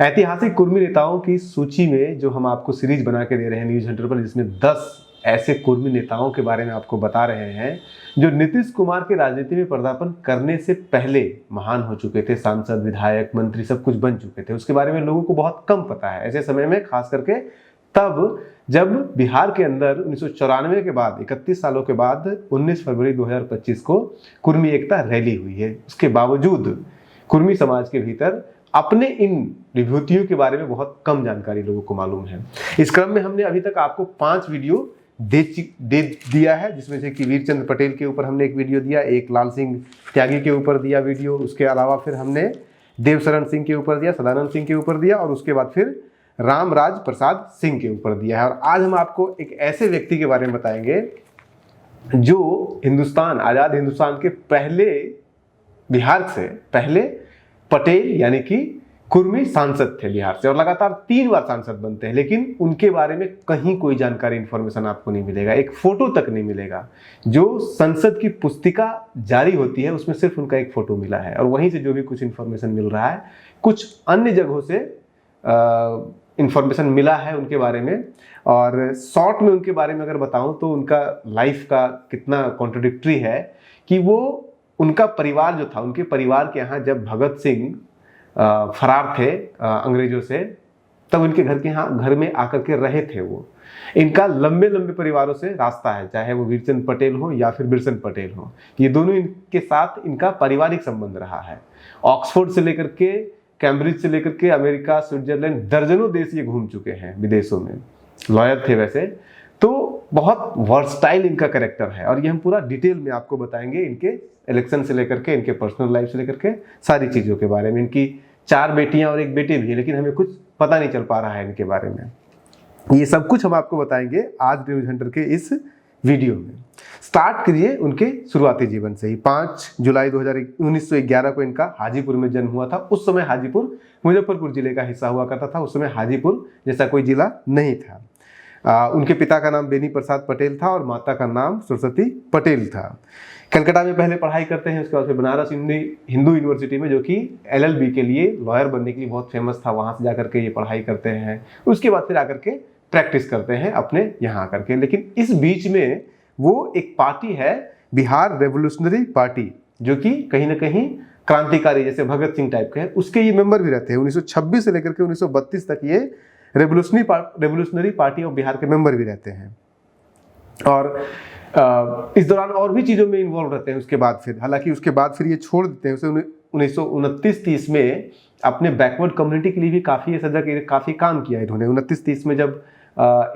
ऐतिहासिक कुर्मी नेताओं की सूची में जो हम आपको सीरीज बना के दे रहे हैं न्यूज हंटर पर, जिसमें 10 ऐसे कुर्मी नेताओं के बारे में आपको बता रहे हैं जो नीतीश कुमार के राजनीति में पदार्पण करने से पहले महान हो चुके थे, सांसद, विधायक, मंत्री सब कुछ बन चुके थे। उसके बारे में लोगों को बहुत कम पता है ऐसे समय में, खास करके तब जब बिहार के अंदर 1994 के बाद 31 सालों के बाद 19 फरवरी 2025 को कुर्मी एकता रैली हुई है। उसके बावजूद कुर्मी समाज के भीतर अपने इन विभूतियों के बारे में बहुत कम जानकारी लोगों को मालूम है। इस क्रम में हमने अभी तक आपको 5 वीडियो दे दिया है, जिसमें से कि वीरचंद पटेल के ऊपर हमने एक वीडियो दिया, एक लाल सिंह त्यागी के ऊपर दिया वीडियो, उसके अलावा फिर हमने देवशरण सिंह के ऊपर दिया, सदानंद सिंह के ऊपर दिया, और उसके बाद फिर रामराज प्रसाद सिंह के ऊपर दिया है। और आज हम आपको एक ऐसे व्यक्ति के बारे में बताएंगे जो हिंदुस्तान, आज़ाद हिंदुस्तान के पहले, बिहार से पहले पटेल यानी कि कुर्मी सांसद थे बिहार से, और लगातार 3 बार सांसद बनते हैं, लेकिन उनके बारे में कहीं कोई जानकारी, इंफॉर्मेशन आपको नहीं मिलेगा, एक फोटो तक नहीं मिलेगा। जो संसद की पुस्तिका जारी होती है उसमें सिर्फ उनका एक फोटो मिला है, और वहीं से जो भी कुछ इंफॉर्मेशन मिल रहा है, कुछ अन्य जगहों से इंफॉर्मेशन मिला है उनके बारे में। और शॉर्ट में उनके बारे में अगर बताऊं तो उनका लाइफ का कितना कॉन्ट्रडिक्टरी है कि वो, उनका परिवार जो था, उनके परिवार के यहाँ जब भगत सिंह फरार थे अंग्रेजों से, तब उनके घर में आकर के रहे थे वो। इनका लंबे लंबे परिवारों से रास्ता है, चाहे वो वीरचंद पटेल हो या फिर बिरसन पटेल हो, ये दोनों इनके साथ इनका पारिवारिक संबंध रहा है। ऑक्सफोर्ड से लेकर के, कैम्ब्रिज से लेकर के अमेरिका, स्विट्जरलैंड, दर्जनों देश ये घूम चुके हैं विदेशों में, लॉयर थे वैसे। तो बहुत वर्सटाइल इनका कैरेक्टर है, और ये हम पूरा डिटेल में आपको बताएंगे, इनके इलेक्शन से लेकर के, इनके पर्सनल लाइफ से लेकर के सारी चीज़ों के बारे में। इनकी 4 बेटियां और 1 बेटे भी है, लेकिन हमें कुछ पता नहीं चल पा रहा है इनके बारे में। ये सब कुछ हम आपको बताएंगे आज न्यूज हंटर के इस वीडियो में। स्टार्ट करिए उनके शुरुआती जीवन से ही। 5 जुलाई 1911 को इनका हाजीपुर में जन्म हुआ था। उस समय हाजीपुर मुजफ्फरपुर जिले का हिस्सा हुआ करता था, उस समय हाजीपुर जैसा कोई जिला नहीं था। उनके पिता का नाम बेनी प्रसाद पटेल था और माता का नाम सरस्वती पटेल था। कलकत्ता में पहले पढ़ाई करते हैं, उसके बाद फिर बनारस हिंदू यूनिवर्सिटी में, जो कि LLB के लिए, लॉयर बनने के लिए बहुत फेमस था, वहाँ से जाकर के ये पढ़ाई करते हैं। उसके बाद फिर आकर के प्रैक्टिस करते हैं अपने यहाँ आकर के। लेकिन इस बीच में वो एक पार्टी है, बिहार रेवोल्यूशनरी पार्टी, जो कि कहीं ना कहीं क्रांतिकारी जैसे भगत सिंह टाइप के हैं, उसके ये मेंबर भी रहते हैं। 1926 से लेकर के 1932 तक ये रेवोल्यूशनरी पार्टी ऑफ बिहार के मेंबर भी रहते हैं। और इस दौरान और भी चीज़ों में इन्वॉल्व रहते हैं उसके बाद फिर, हालांकि उसके बाद फिर ये छोड़ देते हैं। उसे 1929-30 में अपने बैकवर्ड कम्युनिटी के लिए भी काफ़ी काम किया इन्होंने। 29-30 में जब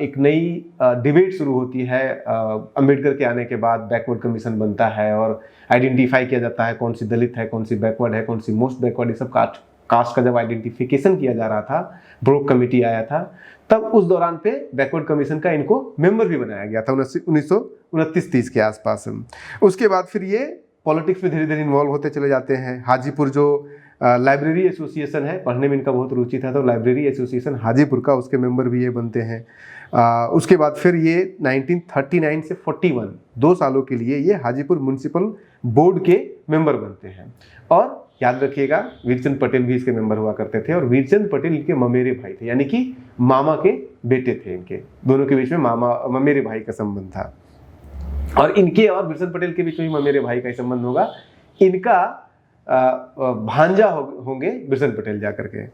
एक नई डिबेट शुरू होती है, अंबेडकर के आने के बाद बैकवर्ड कमीशन बनता है और आइडेंटिफाई किया जाता है कौन सी दलित है, कौन सी बैकवर्ड है, कौन सी मोस्ट बैकवर्ड, ये सब कास्ट का जब आइडेंटिफिकेशन किया जा रहा था, ब्रोक कमेटी आया था, तब उस दौरान पे बैकवर्ड कमीशन का इनको मेंबर भी बनाया गया था 1929-30 के आसपास। उसके बाद फिर ये पॉलिटिक्स में धीरे धीरे इन्वॉल्व होते चले जाते हैं। हाजीपुर जो लाइब्रेरी एसोसिएशन है, पढ़ने में इनका बहुत रुचि था, तो लाइब्रेरी एसोसिएशन हाजीपुर का, उसके मेंबर भी ये बनते हैं। उसके बाद फिर ये 1939 से 41 2 सालों के लिए ये हाजीपुर म्युनिसिपल बोर्ड के मेंबर बनते हैं। और याद रखिएगा, वीरचंद पटेल भी इसके मेंबर हुआ करते थे, और वीरचंद पटेल इनके ममेरे भाई थे, यानी कि मामा के बेटे थे। इनके दोनों के बीच में ममेरे भाई का संबंध था, और इनके और वीरचंद पटेल के बीच में ममेरे भाई का संबंध होगा। इनका भांजा होंगे वीरचंद पटेल जाकर के।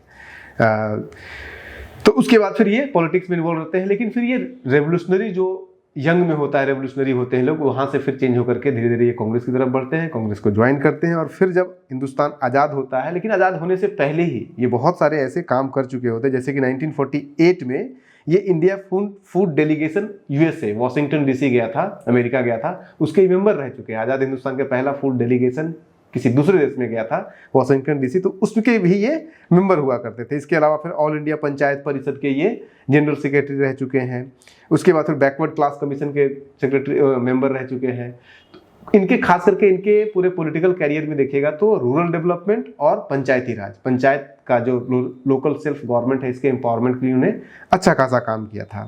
तो उसके बाद फिर ये पॉलिटिक्स में इन्वॉल्व रहते हैं। लेकिन फिर ये रेवोल्यूशनरी जो यंग में होता है, रेवोल्यूशनरी होते हैं लोग, वहाँ से फिर चेंज होकर के धीरे धीरे ये कांग्रेस की तरफ बढ़ते हैं, कांग्रेस को ज्वाइन करते हैं। और फिर जब हिंदुस्तान आज़ाद होता है, लेकिन आज़ाद होने से पहले ही ये बहुत सारे ऐसे काम कर चुके होते हैं, जैसे कि 1948 में ये India food delegation USA Washington DC गया था, अमेरिका गया था, उसके मेंबर रह चुके हैं। आज़ाद हिंदुस्तान का पहला फूड डेलीगेशन किसी दूसरे देश में गया था, वॉशिंगटन DC, तो उसके भी ये मेंबर हुआ करते थे। इसके अलावा फिर ऑल इंडिया पंचायत परिषद के ये जनरल सेक्रेटरी रह चुके हैं। उसके बाद फिर बैकवर्ड क्लास कमीशन के सेक्रेटरी मेंबर रह चुके हैं। तो इनके खास करके इनके पूरे पॉलिटिकल कैरियर में देखिएगा तो रूरल डेवलपमेंट और पंचायती राज, पंचायत का जो लोकल सेल्फ गवर्नमेंट है, इसके एम्पावरमेंट के लिए उन्हें अच्छा खासा काम किया था।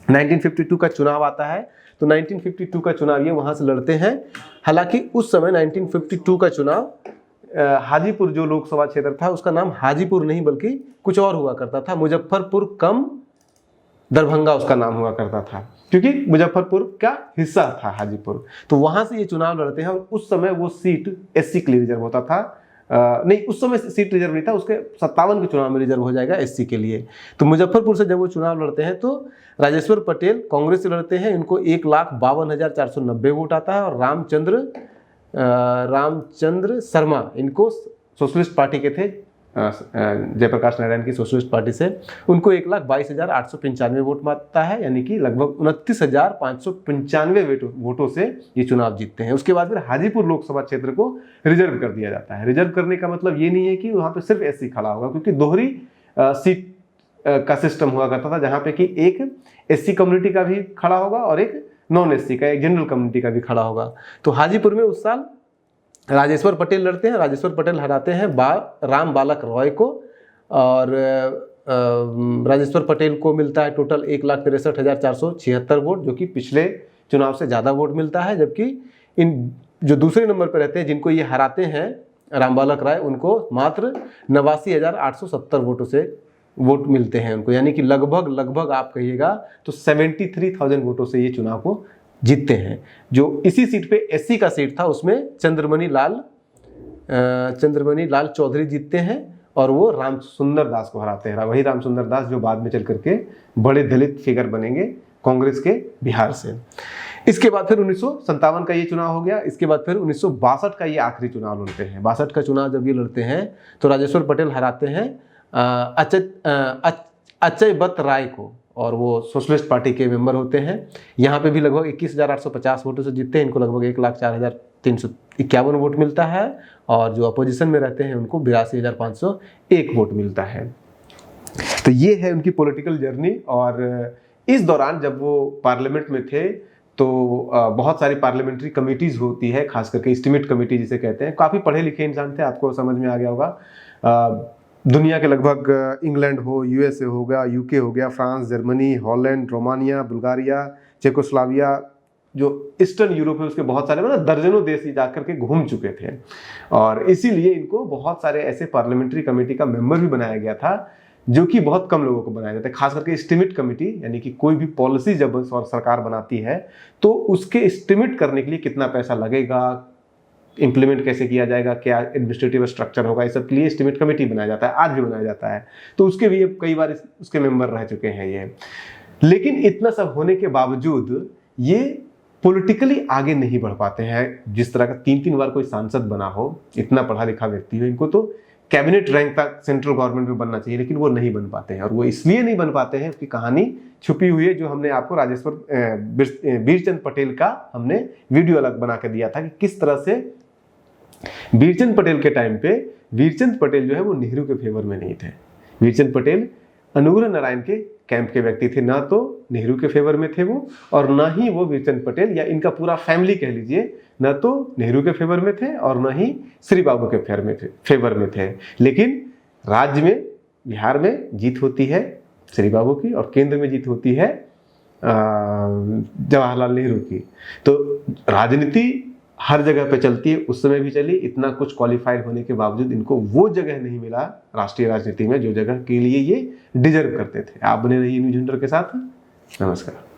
1952 का चुनाव आता है, तो 1952 का चुनाव ये वहाँ से लड़ते हैं। हालांकि उस समय 1952 का चुनाव हाजीपुर जो लोकसभा क्षेत्र था उसका नाम हाजीपुर नहीं बल्कि कुछ और हुआ करता था, मुजफ्फरपुर कम दरभंगा उसका नाम हुआ करता था, क्योंकि मुजफ्फरपुर का हिस्सा था हाजीपुर। तो वहां से ये चुनाव लड़ते हैं और उस समय वो सीट एससी के लिए रिजर्व होता था। नहीं, उस समय सीट रिजर्व नहीं था, उसके 57 के चुनाव में रिजर्व हो जाएगा एससी के लिए। तो मुजफ्फरपुर से जब वो चुनाव लड़ते हैं तो राजेश्वर पटेल कांग्रेस से लड़ते हैं, इनको 1,52,490 वोट आता है। और रामचंद्र शर्मा, इनको सोशलिस्ट पार्टी के थे, जयप्रकाश नारायण की सोशलिस्ट पार्टी से, उनको 1,22,895 वोट आता है, यानी कि लगभग 29,595 वोटों से ये चुनाव जीतते हैं। उसके बाद फिर हाजीपुर लोकसभा क्षेत्र को रिजर्व कर दिया जाता है। रिजर्व करने का मतलब ये नहीं है कि वहाँ पे सिर्फ एससी खड़ा होगा, क्योंकि दोहरी सीट का सिस्टम हुआ करता था, जहाँ पे कि एक एससी कम्युनिटी का भी खड़ा होगा और एक नॉन एससी का, एक जनरल कम्युनिटी का भी खड़ा होगा। तो हाजीपुर में उस साल राजेश्वर पटेल लड़ते हैं, राजेश्वर पटेल हराते हैं राम बालक रॉय को, और राजेश्वर पटेल को मिलता है टोटल 1,63,476 वोट, जो कि पिछले चुनाव से ज़्यादा वोट मिलता है। जबकि इन जो दूसरे नंबर पर रहते हैं जिनको ये हराते हैं राम बालक राय, उनको मात्र 89,870 वोटों से वोट मिलते हैं उनको, यानी कि लगभग आप कहिएगा तो 73,000 वोटों से ये चुनाव को जीतते हैं। जो इसी सीट पे एससी का सीट था उसमें चंद्रमणि लाल चौधरी जीतते हैं और वो राम सुंदर दास को हराते हैं। वही राम सुंदर दास जो बाद में चल करके बड़े दलित फिगर बनेंगे कांग्रेस के बिहार से। इसके बाद फिर 1957 का ये चुनाव हो गया। इसके बाद फिर 1962 का ये आखिरी चुनाव लड़ते हैं। 62 का चुनाव जब ये लड़ते हैं तो राजेश्वर पटेल हराते हैं अचयबत राय को, और वो सोशलिस्ट पार्टी के मेंबर होते हैं। यहाँ पे भी लगभग 21,850 वोटों से जीतते हैं, इनको लगभग 1,04,351 वोट मिलता है। और जो अपोजिशन में रहते हैं उनको 82,501 वोट मिलता है। तो ये है उनकी पॉलिटिकल जर्नी। और इस दौरान जब वो पार्लियामेंट में थे तो बहुत सारी पार्लियामेंट्री कमिटीज़ होती है, खास करके एस्टीमेट कमेटी जिसे कहते हैं। काफ़ी पढ़े लिखे इंसान थे, आपको समझ में आ गया होगा। दुनिया के लगभग इंग्लैंड हो, यूएसए हो गया, यूके हो गया, France, Germany, Holland, Romania, Bulgaria, Czechoslovakia, जो ईस्टर्न यूरोप है उसके बहुत सारे मतलब दर्जनों देश जाकर के घूम चुके थे। और इसीलिए इनको बहुत सारे ऐसे पार्लियामेंट्री कमेटी का मेंबर भी बनाया गया था, जो कि बहुत कम लोगों को बनाया जाता है। खास करके एस्टीमेट कमेटी, यानी कि कोई भी पॉलिसी जब सरकार बनाती है तो उसके एस्टीमेट करने के लिए कितना पैसा लगेगा, इम्प्लीमेंट कैसे किया जाएगा, क्या एडमिनिस्ट्रेटिव स्ट्रक्चर होगा, इस सब के लिए एस्टीमेट कमेटी बनाया जाता है, आज भी बनाया जाता है। तो उसके भी कई बार उसके मेंबर रह चुके हैं ये। लेकिन इतना सब होने के बावजूद ये पॉलिटिकली आगे नहीं बढ़ पाते हैं। जिस तरह का 3-3 बार कोई सांसद बना हो, इतना पढ़ा लिखा व्यक्ति हो, इनको तो कैबिनेट रैंक तक सेंट्रल गवर्नमेंट में बनना चाहिए, लेकिन वो नहीं बन पाते हैं। और वो इसलिए नहीं बन पाते हैं, उसकी कहानी छुपी हुई है, जो हमने आपको वीरचंद पटेल का हमने वीडियो अलग बना के दिया था कि किस तरह से वीरचंद पटेल के टाइम पे वीरचंद पटेल जो है वो नेहरू के फेवर में नहीं थे। वीरचंद पटेल अनुग्रह नारायण के कैंप के व्यक्ति थे, ना तो नेहरू के फेवर में थे वो, और ना ही वो वीरचंद पटेल या इनका पूरा फैमिली कह लीजिए, ना तो नेहरू के फेवर में थे और ना ही श्री बाबू के फेवर में थे। लेकिन राज्य में, बिहार में जीत होती है श्री बाबू की और केंद्र में जीत होती है जवाहरलाल नेहरू की। तो राजनीति हर जगह पे चलती है, उस समय भी चली। इतना कुछ क्वालिफाइड होने के बावजूद इनको वो जगह नहीं मिला राष्ट्रीय राजनीति में जो जगह के लिए ये डिजर्व करते थे। आप बने रहिए न्यूज़ हंटर के साथ। नमस्कार।